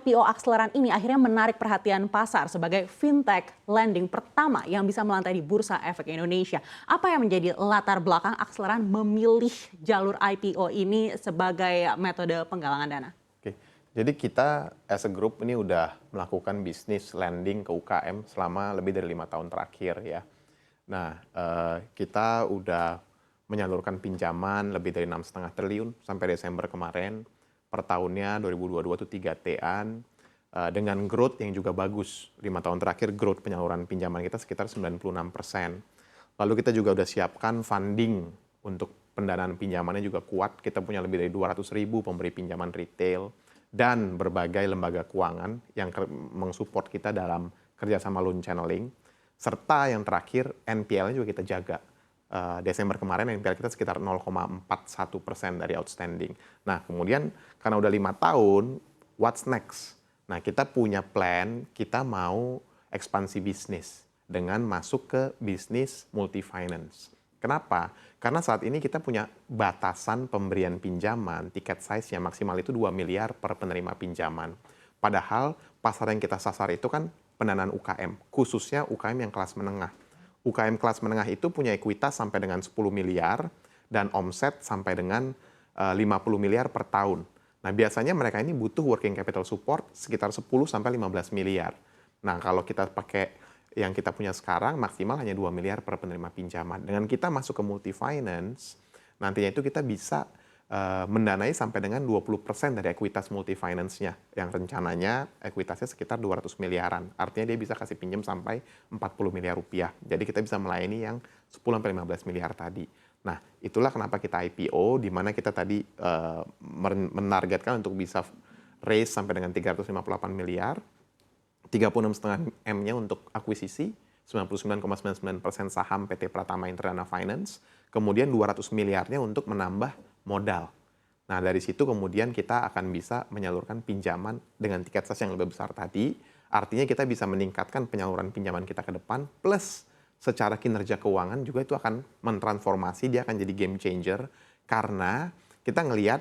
IPO akseleran ini akhirnya menarik perhatian pasar sebagai fintech lending pertama yang bisa melantai di Bursa Efek Indonesia. Apa yang menjadi latar belakang akseleran memilih jalur IPO ini sebagai metode penggalangan dana? Oke, jadi kita as a group ini udah melakukan bisnis lending ke UKM selama lebih dari 5 tahun terakhir ya. Nah, kita udah menyalurkan pinjaman lebih dari 6,5 triliun sampai Desember kemarin. Per tahunnya 2022 itu 3 T-an, dengan growth yang juga bagus. 5 tahun terakhir growth penyaluran pinjaman kita sekitar 96%. Lalu kita juga udah siapkan funding untuk pendanaan pinjamannya juga kuat. Kita punya lebih dari 200.000 pemberi pinjaman retail dan berbagai lembaga keuangan yang mensupport kita dalam kerjasama loan channeling. Serta yang terakhir NPL-nya juga kita jaga. Desember kemarin NPL kita sekitar 0,41% dari outstanding. Nah kemudian karena udah 5 tahun, what's next? Nah kita punya plan, kita mau ekspansi bisnis dengan masuk ke bisnis multi finance. Kenapa? Karena saat ini kita punya batasan pemberian pinjaman, tiket size-nya maksimal itu 2 miliar per penerima pinjaman. Padahal pasar yang kita sasar itu kan pendanaan UKM, khususnya UKM yang kelas menengah. UKM kelas menengah itu punya ekuitas sampai dengan 10 miliar dan omset sampai dengan 50 miliar per tahun. Nah, biasanya mereka ini butuh working capital support sekitar 10 sampai 15 miliar. Nah, kalau kita pakai yang kita punya sekarang maksimal hanya 2 miliar per penerima pinjaman. Dengan kita masuk ke multi finance, nantinya itu kita bisa mendanai sampai dengan 20% dari ekuitas multi finance-nya yang rencananya ekuitasnya sekitar 200 miliaran. Artinya dia bisa kasih pinjam sampai 40 miliar rupiah. Jadi kita bisa melayani yang 10-15 miliar tadi. Nah, itulah kenapa kita IPO, di mana kita tadi menargetkan untuk bisa raise sampai dengan 358 miliar, 36,5 M-nya untuk akuisisi, 99,99% saham PT Pratama Interdana Finance, kemudian 200 miliarnya untuk menambah modal. Nah, dari situ kemudian kita akan bisa menyalurkan pinjaman dengan tiket size yang lebih besar tadi. Artinya kita bisa meningkatkan penyaluran pinjaman kita ke depan, plus secara kinerja keuangan juga itu akan mentransformasi, dia akan jadi game changer. Karena kita ngelihat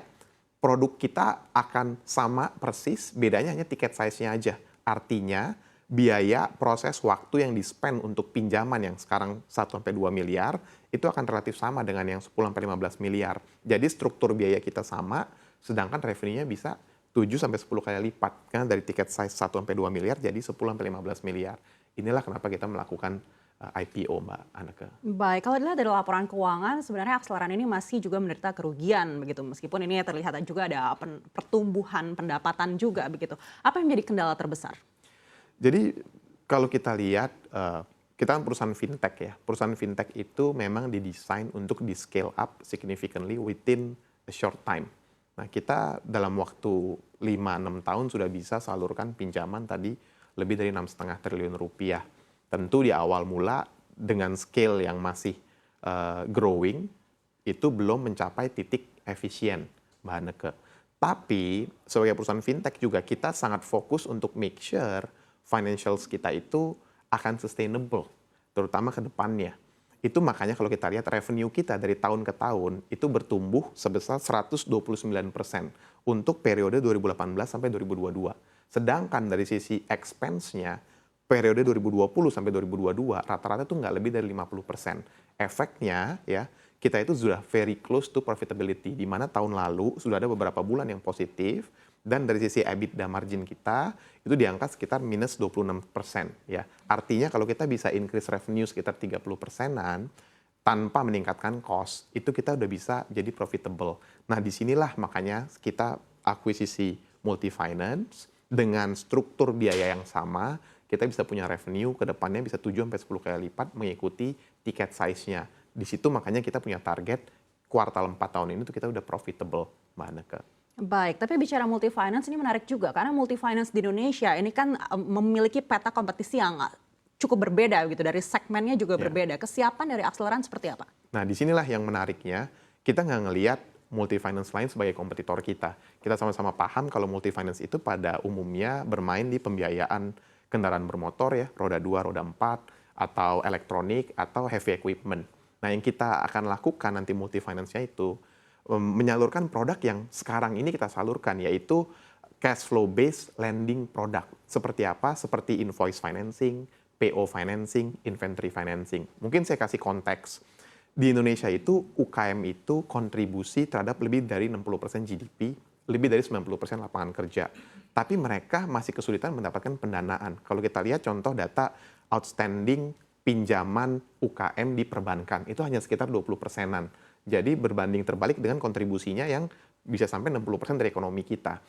produk kita akan sama persis, bedanya hanya tiket size-nya aja. Artinya biaya proses waktu yang di-spend untuk pinjaman yang sekarang 1-2 miliar, itu akan relatif sama dengan yang 10-15 miliar. Jadi struktur biaya kita sama, sedangkan revenue-nya bisa 7-10 kali lipat. Karena dari tiket size 1-2 miliar jadi 10-15 miliar. Inilah kenapa kita melakukan IPO, Mbak Anneke. Baik, kalau dilihat dari laporan keuangan, sebenarnya akseleran ini masih juga menderita kerugian begitu. Meskipun ini terlihat juga ada pertumbuhan pendapatan juga begitu. Apa yang menjadi kendala terbesar? Jadi kalau kita lihat, kita kan perusahaan fintech ya. Perusahaan fintech itu memang didesain untuk di scale up significantly within a short time. Nah kita dalam waktu 5-6 tahun sudah bisa salurkan pinjaman tadi lebih dari 6,5 triliun rupiah. Tentu di awal mula dengan scale yang masih growing, itu belum mencapai titik efisien, Mbak Anneke. Tapi sebagai perusahaan fintech juga kita sangat fokus untuk make sure financials kita itu akan sustainable, terutama ke depannya. Itu makanya kalau kita lihat revenue kita dari tahun ke tahun itu bertumbuh sebesar 129% untuk periode 2018 sampai 2022. Sedangkan dari sisi expense-nya, periode 2020 sampai 2022 rata-rata tuh nggak lebih dari 50%. Efeknya ya, kita itu sudah very close to profitability, di mana tahun lalu sudah ada beberapa bulan yang positif, dan dari sisi EBITDA margin kita itu di angka sekitar minus 26% ya. Artinya kalau kita bisa increase revenue sekitar 30%-an tanpa meningkatkan cost, itu kita udah bisa jadi profitable. Nah, disinilah makanya kita akuisisi multi finance dengan struktur biaya yang sama, kita bisa punya revenue ke depannya bisa 7-10 kali lipat mengikuti tiket size-nya. Di situ makanya kita punya target kuartal 4 tahun ini tuh kita udah profitable, Mbak Anneke. Baik, tapi bicara multi finance ini menarik juga karena multi finance di Indonesia ini kan memiliki peta kompetisi yang cukup berbeda gitu, dari segmennya juga berbeda. Kesiapan dari akseleran seperti apa? Nah, disinilah yang menariknya, kita nggak ngelihat multi finance lain sebagai kompetitor kita. Kita sama-sama paham kalau multi finance itu pada umumnya bermain di pembiayaan kendaraan bermotor ya, roda 2, roda 4, atau elektronik, atau heavy equipment. Nah, yang kita akan lakukan nanti multi finance-nya itu menyalurkan produk yang sekarang ini kita salurkan, yaitu cash flow based lending product. Seperti apa? Seperti invoice financing, PO financing, inventory financing. Mungkin saya kasih konteks. Di Indonesia itu UKM itu kontribusi terhadap lebih dari 60% GDP, lebih dari 90% lapangan kerja. Tapi mereka masih kesulitan mendapatkan pendanaan. Kalau kita lihat contoh data outstanding pinjaman UKM di perbankan, itu hanya sekitar 20%-an. Jadi berbanding terbalik dengan kontribusinya yang bisa sampai 60% dari ekonomi kita.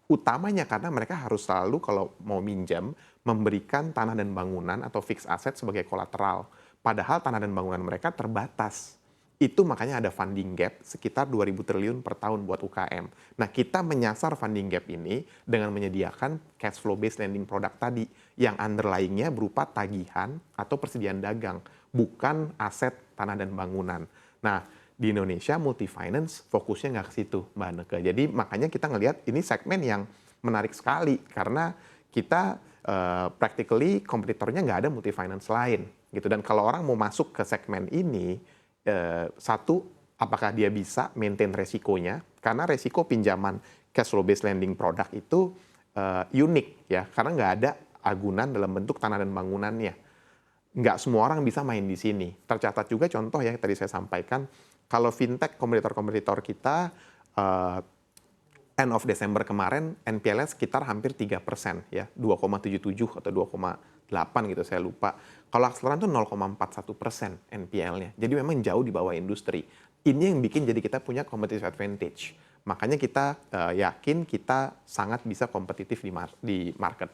Utamanya karena mereka harus selalu kalau mau minjam, memberikan tanah dan bangunan atau fixed asset sebagai kolateral. Padahal tanah dan bangunan mereka terbatas. Itu makanya ada funding gap sekitar 2.000 triliun per tahun buat UKM. Nah, kita menyasar funding gap ini dengan menyediakan cash flow based lending product tadi yang underlying-nya berupa tagihan atau persediaan dagang, bukan aset tanah dan bangunan. Nah, di Indonesia multi finance fokusnya nggak ke situ, Mbak Neke. Jadi makanya kita ngelihat ini segmen yang menarik sekali karena kita practically kompetitornya nggak ada multi finance lain gitu. Dan kalau orang mau masuk ke segmen ini, satu, apakah dia bisa maintain resikonya? Karena resiko pinjaman cash flow based lending product itu unik ya, karena nggak ada agunan dalam bentuk tanah dan bangunannya. Nggak semua orang bisa main di sini. Tercatat juga contoh yang tadi saya sampaikan, kalau fintech kompetitor-kompetitor kita end of Desember kemarin NPL-nya sekitar hampir 3% ya, 2,77 atau 2,8 gitu saya lupa. Kalau Akseleran tuh 0,41% NPL-nya. Jadi memang jauh di bawah industri. Ini yang bikin jadi kita punya competitive advantage. Makanya kita yakin kita sangat bisa kompetitif di market.